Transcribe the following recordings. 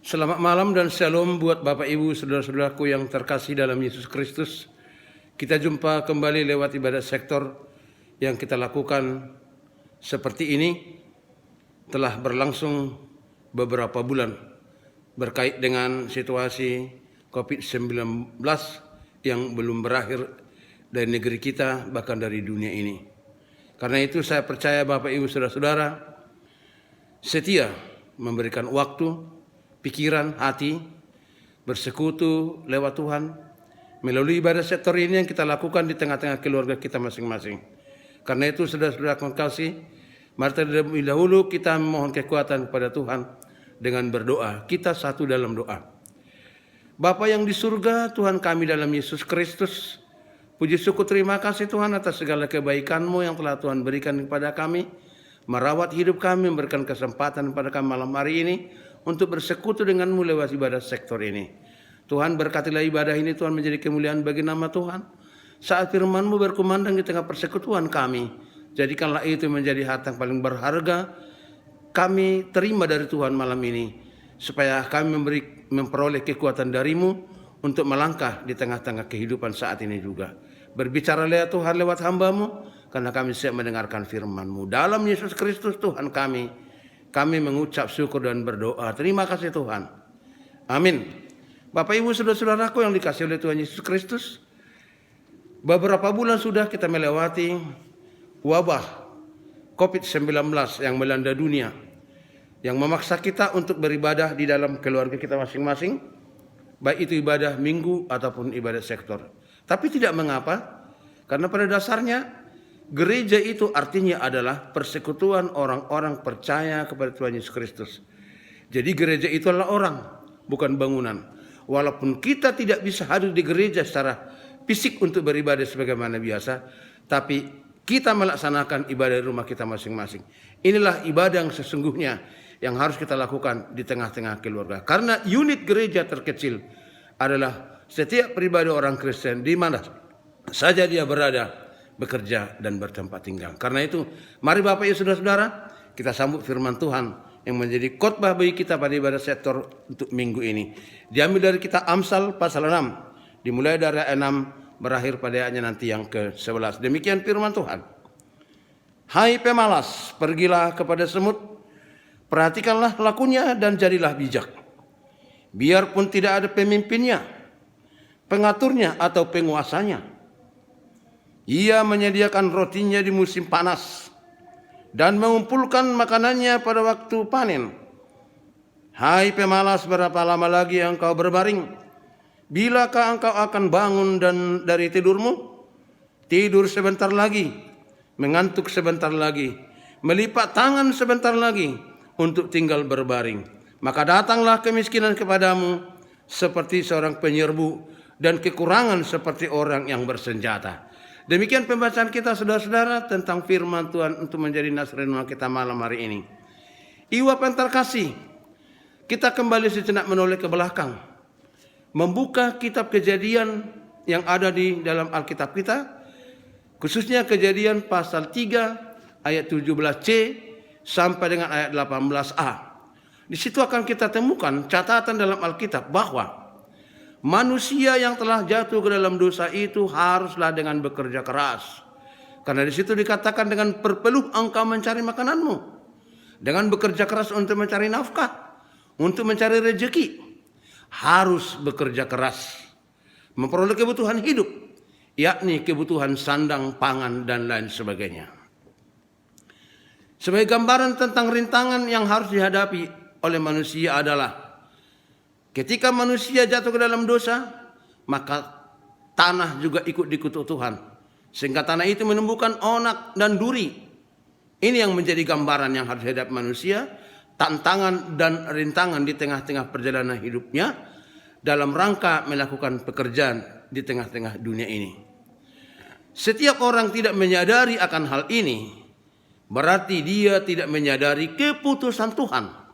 Selamat malam dan shalom buat Bapak Ibu saudara-saudaraku yang terkasih dalam Yesus Kristus. Kita jumpa kembali lewat ibadah sektor yang kita lakukan seperti ini telah berlangsung beberapa bulan berkait dengan situasi COVID-19 yang belum berakhir dari negeri kita bahkan dari dunia ini. Karena itu saya percaya Bapak Ibu saudara-saudara setia memberikan waktu, pikiran, hati, bersekutu lewat Tuhan melalui ibadah sektor ini yang kita lakukan di tengah-tengah keluarga kita masing-masing. Karena itu saudara-saudara kasih, mari terlebih dahulu kita memohon kekuatan kepada Tuhan dengan berdoa. Kita satu dalam doa. Bapa yang di surga, Tuhan kami dalam Yesus Kristus, puji syukur terima kasih Tuhan atas segala kebaikan-Mu yang telah Tuhan berikan kepada kami, merawat hidup kami, memberikan kesempatan kepada kami malam hari ini untuk bersekutu dengan-Mu lewat ibadah sektor ini. Tuhan berkatilah ibadah ini, Tuhan menjadi kemuliaan bagi nama Tuhan. Saat firman-Mu berkumandang di tengah persekutuan kami, jadikanlah itu menjadi harta yang paling berharga kami terima dari Tuhan malam ini, supaya kami memperoleh kekuatan dari-Mu untuk melangkah di tengah-tengah kehidupan saat ini juga. Berbicaralah Tuhan lewat hamba-Mu, karena kami siap mendengarkan firman-Mu. Dalam Yesus Kristus Tuhan kami mengucap syukur dan berdoa. Terima kasih Tuhan. Amin. Bapak Ibu saudara-saudaraku yang dikasihi oleh Tuhan Yesus Kristus, beberapa bulan sudah kita melewati wabah COVID-19 yang melanda dunia, yang memaksa kita untuk beribadah di dalam keluarga kita masing-masing, baik itu ibadah minggu ataupun ibadah sektor. Tapi tidak mengapa, karena pada dasarnya gereja itu artinya adalah persekutuan orang-orang percaya kepada Tuhan Yesus Kristus. Jadi gereja itu adalah orang, bukan bangunan. Walaupun kita tidak bisa hadir di gereja secara fisik untuk beribadah sebagaimana biasa, tapi kita melaksanakan ibadah di rumah kita masing-masing. Inilah ibadah yang sesungguhnya yang harus kita lakukan di tengah-tengah keluarga. Karena unit gereja terkecil adalah setiap pribadi orang Kristen di mana saja dia berada, bekerja dan bertempat tinggal. Karena itu, mari Bapak Ibu saudara-saudara, kita sambut firman Tuhan yang menjadi khotbah bagi kita pada ibadah sektor untuk minggu ini. Diambil dari kitab Amsal pasal 6, dimulai dari ayat 6 berakhir pada ayatnya nanti yang ke-11. Demikian firman Tuhan. Hai pemalas, pergilah kepada semut, perhatikanlah lakunya dan jadilah bijak. Biarpun tidak ada pemimpinnya, pengaturnya atau penguasanya, ia menyediakan rotinya di musim panas dan mengumpulkan makanannya pada waktu panen. Hai pemalas, berapa lama lagi engkau berbaring? Bilakah engkau akan bangun dari tidurmu? Tidur sebentar lagi, mengantuk sebentar lagi, melipat tangan sebentar lagi untuk tinggal berbaring. Maka datanglah kemiskinan kepadamu seperti seorang penyerbu dan kekurangan seperti orang yang bersenjata. Demikian pembacaan kita saudara-saudara tentang firman Tuhan untuk menjadi nasrenua kita malam hari ini. Ibu yang terkasih, kita kembali sejenak menoleh ke belakang, membuka kitab Kejadian yang ada di dalam Alkitab kita, khususnya Kejadian pasal 3 ayat 17c sampai dengan ayat 18a. Di situ akan kita temukan catatan dalam Alkitab bahwa manusia yang telah jatuh ke dalam dosa itu haruslah dengan bekerja keras. Karena di situ dikatakan dengan berpeluh engkau mencari makananmu. Dengan bekerja keras untuk mencari nafkah, untuk mencari rezeki. Harus bekerja keras. Memperoleh kebutuhan hidup, yakni kebutuhan sandang, pangan, dan lain sebagainya. Sebagai gambaran tentang rintangan yang harus dihadapi oleh manusia adalah ketika manusia jatuh ke dalam dosa, maka tanah juga ikut dikutuk Tuhan. Sehingga tanah itu menumbuhkan onak dan duri. Ini yang menjadi gambaran yang harus dihadapi manusia, tantangan dan rintangan di tengah-tengah perjalanan hidupnya dalam rangka melakukan pekerjaan di tengah-tengah dunia ini. Setiap orang tidak menyadari akan hal ini, berarti dia tidak menyadari keputusan Tuhan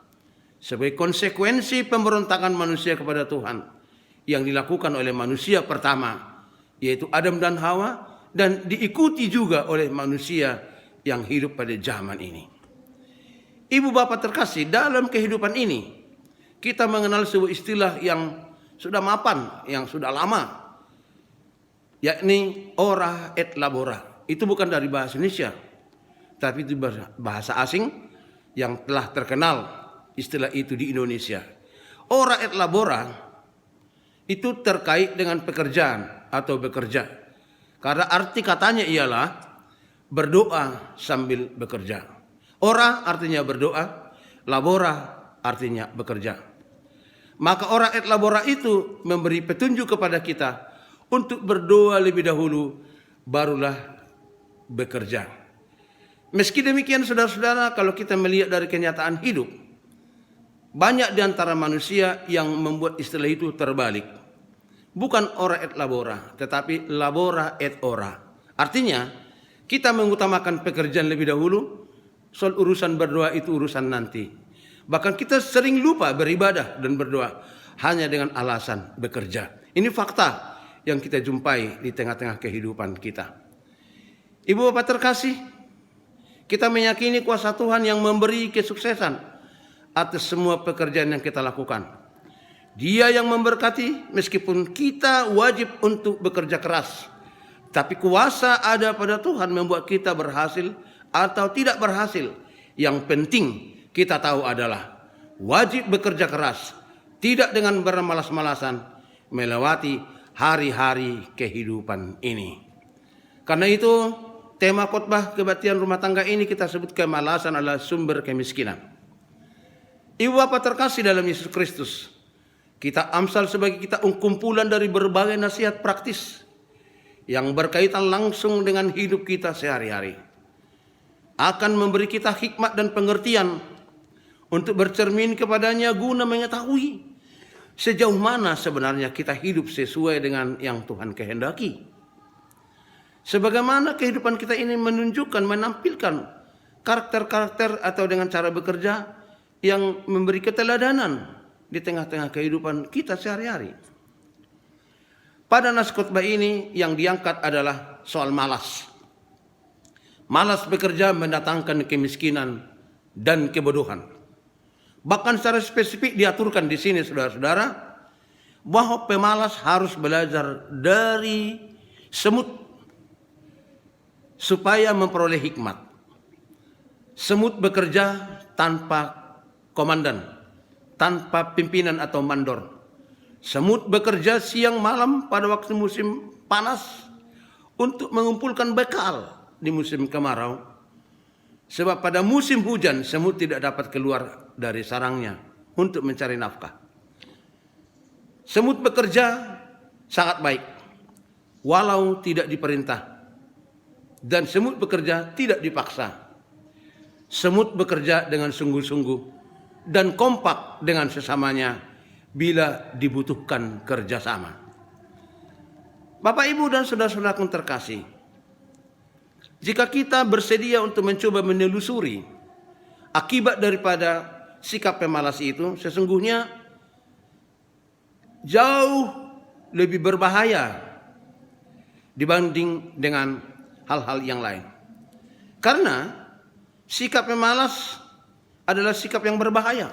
sebagai konsekuensi pemberontakan manusia kepada Tuhan yang dilakukan oleh manusia pertama, yaitu Adam dan Hawa, dan diikuti juga oleh manusia yang hidup pada zaman ini. Ibu bapak terkasih, dalam kehidupan ini kita mengenal sebuah istilah yang sudah mapan, yang sudah lama, yakni ora et labora. Itu bukan dari bahasa Indonesia, tapi itu bahasa asing yang telah terkenal istilah itu di Indonesia. Ora et labora itu terkait dengan pekerjaan atau bekerja. Karena arti katanya ialah berdoa sambil bekerja. Ora artinya berdoa, labora artinya bekerja. Maka ora et labora itu memberi petunjuk kepada kita untuk berdoa lebih dahulu, barulah bekerja. Meski demikian saudara-saudara, kalau kita melihat dari kenyataan hidup, banyak di antara manusia yang membuat istilah itu terbalik. Bukan ora et labora, tetapi labora et ora. Artinya, kita mengutamakan pekerjaan lebih dahulu, soal urusan berdoa itu urusan nanti. Bahkan kita sering lupa beribadah dan berdoa hanya dengan alasan bekerja. Ini fakta yang kita jumpai di tengah-tengah kehidupan kita. Ibu bapak terkasih, kita meyakini kuasa Tuhan yang memberi kesuksesan atas semua pekerjaan yang kita lakukan. Dia yang memberkati meskipun kita wajib untuk bekerja keras. Tapi kuasa ada pada Tuhan membuat kita berhasil atau tidak berhasil. Yang penting kita tahu adalah wajib bekerja keras, tidak dengan bermalas-malasan melewati hari-hari kehidupan ini. Karena itu tema khotbah kebaktian rumah tangga ini kita sebut kemalasan adalah sumber kemiskinan. Ibu bapak terkasih dalam Yesus Kristus, kita Amsal sebagai kita kumpulan dari berbagai nasihat praktis yang berkaitan langsung dengan hidup kita sehari-hari. Akan memberi kita hikmat dan pengertian untuk bercermin kepadanya guna mengetahui sejauh mana sebenarnya kita hidup sesuai dengan yang Tuhan kehendaki. Sebagaimana kehidupan kita ini menunjukkan, menampilkan karakter-karakter atau dengan cara bekerja yang memberi keteladanan di tengah-tengah kehidupan kita sehari-hari. Pada nas khotbah ini yang diangkat adalah soal malas. Malas bekerja mendatangkan kemiskinan dan kebodohan. Bahkan secara spesifik diaturkan di sini saudara-saudara bahwa pemalas harus belajar dari semut supaya memperoleh hikmat. Semut bekerja tanpa komandan, tanpa pimpinan atau mandor. Semut bekerja siang malam pada waktu musim panas untuk mengumpulkan bekal di musim kemarau. Sebab pada musim hujan semut tidak dapat keluar dari sarangnya untuk mencari nafkah. Semut bekerja sangat baik walau tidak diperintah. Dan semut bekerja tidak dipaksa. Semut bekerja dengan sungguh-sungguh dan kompak dengan sesamanya bila dibutuhkan kerjasama. Bapak, Ibu, dan saudara-saudaraku terkasih, jika kita bersedia untuk mencoba menelusuri akibat daripada sikap pemalas itu, sesungguhnya jauh lebih berbahaya dibanding dengan hal-hal yang lain. Karena sikap pemalas adalah sikap yang berbahaya.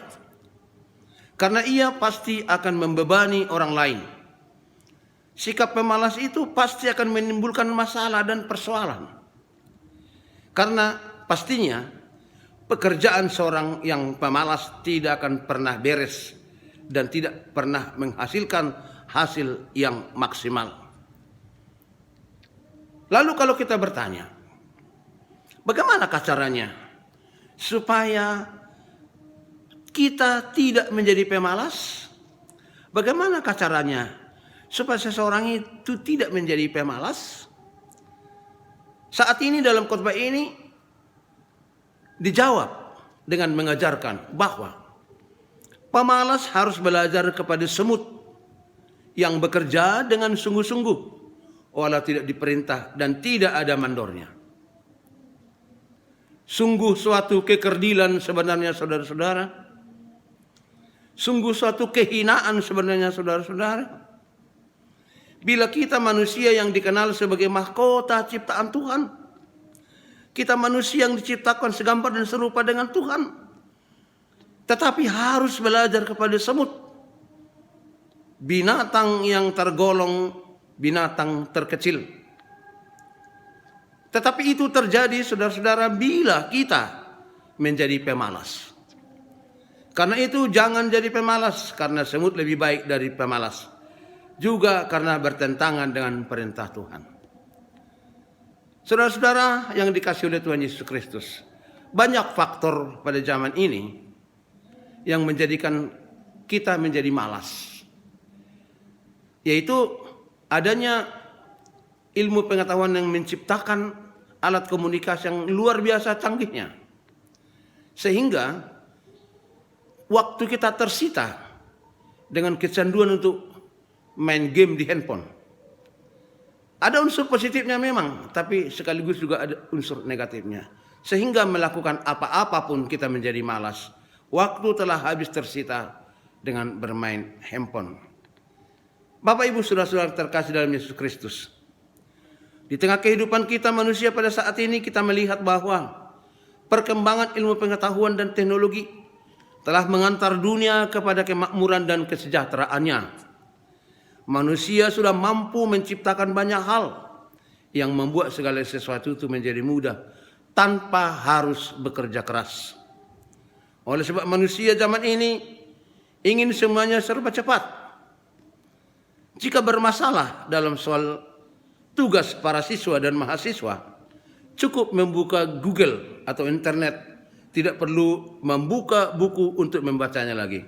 Karena ia pasti akan membebani orang lain. Sikap pemalas itu pasti akan menimbulkan masalah dan persoalan. Karena pastinya pekerjaan seorang yang pemalas tidak akan pernah beres dan tidak pernah menghasilkan hasil yang maksimal. Lalu kalau kita bertanya, bagaimanakah caranya supaya kita tidak menjadi pemalas? Bagaimanakah caranya supaya seseorang itu tidak menjadi pemalas? Saat ini dalam khotbah ini dijawab dengan mengajarkan bahwa pemalas harus belajar kepada semut yang bekerja dengan sungguh-sungguh walau tidak diperintah dan tidak ada mandornya. Sungguh suatu kekerdilan sebenarnya saudara-saudara. Sungguh suatu kehinaan sebenarnya saudara-saudara. Bila kita manusia yang dikenal sebagai mahkota ciptaan Tuhan. Kita manusia yang diciptakan segambar dan serupa dengan Tuhan. tetapi harus belajar kepada semut, binatang yang tergolong binatang terkecil. Tetapi itu terjadi, saudara-saudara, bila kita menjadi pemalas. Karena itu jangan jadi pemalas, karena semut lebih baik dari pemalas. Juga karena bertentangan dengan perintah Tuhan. Saudara-saudara yang dikasihi oleh Tuhan Yesus Kristus, banyak faktor pada zaman ini yang menjadikan kita menjadi malas. Yaitu adanya ilmu pengetahuan yang menciptakan alat komunikasi yang luar biasa canggihnya. Sehingga waktu kita tersita dengan kecanduan untuk main game di handphone. Ada unsur positifnya memang, tapi sekaligus juga ada unsur negatifnya. Sehingga melakukan apa-apa pun kita menjadi malas. Waktu telah habis tersita dengan bermain handphone. Bapak Ibu saudara-saudara terkasih dalam Yesus Kristus. Di tengah kehidupan kita manusia pada saat ini kita melihat bahwa perkembangan ilmu pengetahuan dan teknologi telah mengantar dunia kepada kemakmuran dan kesejahteraannya. Manusia sudah mampu menciptakan banyak hal yang membuat segala sesuatu itu menjadi mudah tanpa harus bekerja keras. Oleh sebab manusia zaman ini ingin semuanya serba cepat. Jika bermasalah dalam soal tugas para siswa dan mahasiswa, cukup membuka Google atau internet, tidak perlu membuka buku untuk membacanya lagi.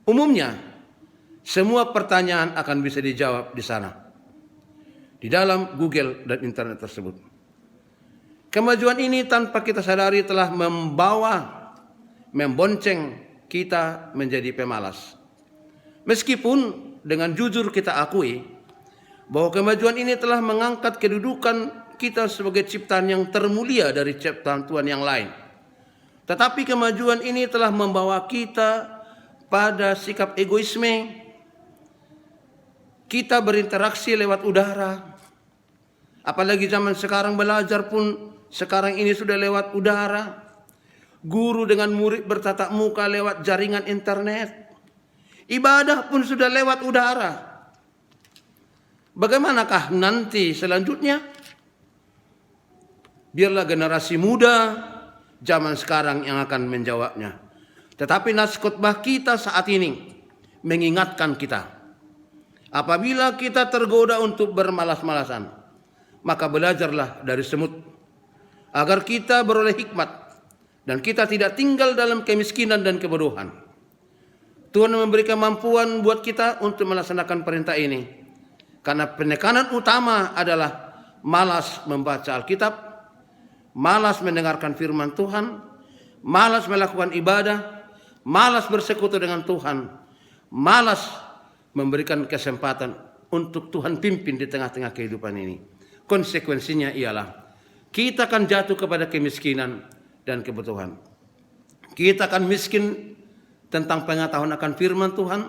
Umumnya, semua pertanyaan akan bisa dijawab di sana, di dalam Google dan internet tersebut. Kemajuan ini tanpa kita sadari telah membonceng kita menjadi pemalas. Meskipun dengan jujur kita akui bahwa kemajuan ini telah mengangkat kedudukan kita sebagai ciptaan yang termulia dari ciptaan Tuhan yang lain. Tetapi kemajuan ini telah membawa kita pada sikap egoisme. Kita berinteraksi lewat udara. Apalagi zaman sekarang belajar pun sekarang ini sudah lewat udara. Guru dengan murid bertatap muka lewat jaringan internet. Ibadah pun sudah lewat udara. Bagaimanakah nanti selanjutnya? Biarlah generasi muda zaman sekarang yang akan menjawabnya. Tetapi nas khotbah kita saat ini mengingatkan kita. Apabila kita tergoda untuk bermalas-malasan, maka belajarlah dari semut. Agar kita beroleh hikmat dan kita tidak tinggal dalam kemiskinan dan kebodohan. Tuhan memberikan kemampuan buat kita untuk melaksanakan perintah ini. Karena penekanan utama adalah malas membaca Alkitab, malas mendengarkan firman Tuhan, malas melakukan ibadah, malas bersekutu dengan Tuhan, malas memberikan kesempatan untuk Tuhan pimpin di tengah-tengah kehidupan ini. Konsekuensinya ialah kita akan jatuh kepada kemiskinan dan kebutuhan. Kita akan miskin tentang pengetahuan akan firman Tuhan.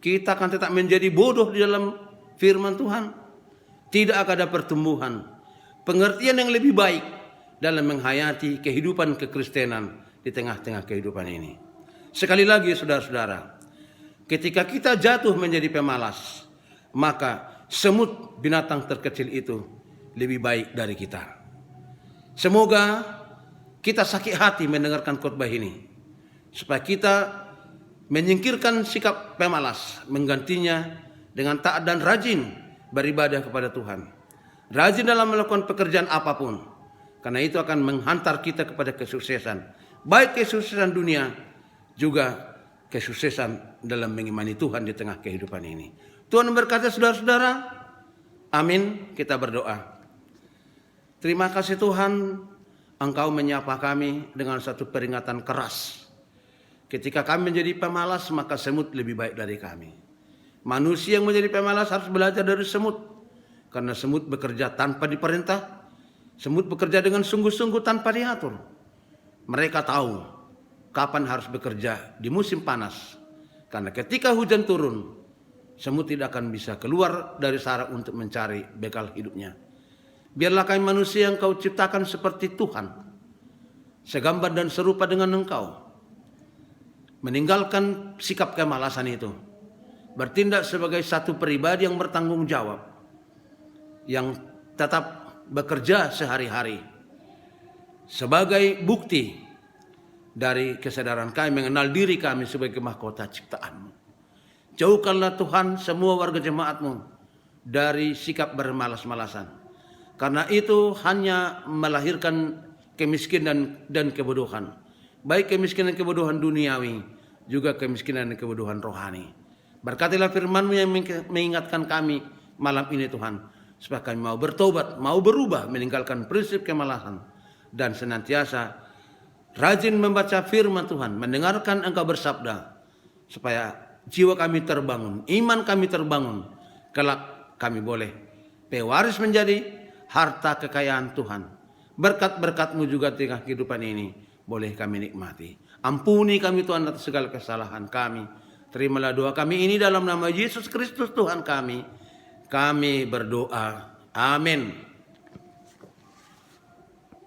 Kita akan tetap menjadi bodoh di dalam firman Tuhan. Tidak akan ada pertumbuhan, pengertian yang lebih baik dalam menghayati kehidupan kekristenan di tengah-tengah kehidupan ini. Sekali lagi saudara-saudara, ketika kita jatuh menjadi pemalas, maka semut binatang terkecil itu lebih baik dari kita. Semoga kita sakit hati mendengarkan khotbah ini, supaya kita menyingkirkan sikap pemalas, menggantinya dengan taat dan rajin beribadah kepada Tuhan. Rajin dalam melakukan pekerjaan apapun, karena itu akan menghantar kita kepada kesuksesan, baik kesuksesan dunia, juga kesuksesan dalam mengimani Tuhan di tengah kehidupan ini. Tuhan berkata saudara-saudara, amin, kita berdoa. Terima kasih Tuhan, Engkau menyapa kami dengan satu peringatan keras. Ketika kami menjadi pemalas, maka semut lebih baik dari kami. Manusia yang menjadi pemalas harus belajar dari semut. Karena semut bekerja tanpa diperintah. Semut bekerja dengan sungguh-sungguh tanpa diatur. Mereka tahu kapan harus bekerja di musim panas. Karena ketika hujan turun, semut tidak akan bisa keluar dari sarang untuk mencari bekal hidupnya. Biarlah kami manusia yang Kau ciptakan seperti Tuhan, segambar dan serupa dengan Engkau. meninggalkan sikap kemalasan itu, bertindak sebagai satu pribadi yang bertanggung jawab, yang tetap bekerja sehari-hari sebagai bukti dari kesadaran kami mengenal diri kami sebagai mahkota ciptaan-Mu. Jauhkanlah Tuhan semua warga jemaat-Mu dari sikap bermalas-malasan, karena itu hanya melahirkan kemiskinan dan kebodohan, baik kemiskinan kebodohan duniawi, juga kemiskinan dan kebodohan rohani. Berkatilah firman-Mu yang mengingatkan kami malam ini Tuhan, supaya kami mau bertobat, mau berubah, meninggalkan prinsip kemalasan, dan senantiasa rajin membaca firman Tuhan, mendengarkan Engkau bersabda, supaya jiwa kami terbangun, iman kami terbangun, kelak kami boleh pewaris menjadi harta kekayaan Tuhan. Berkat-berkat-Mu juga di tengah kehidupan ini boleh kami nikmati. Ampuni kami Tuhan atas segala kesalahan kami. Terimalah doa kami ini dalam nama Yesus Kristus Tuhan kami. Kami berdoa. Amin.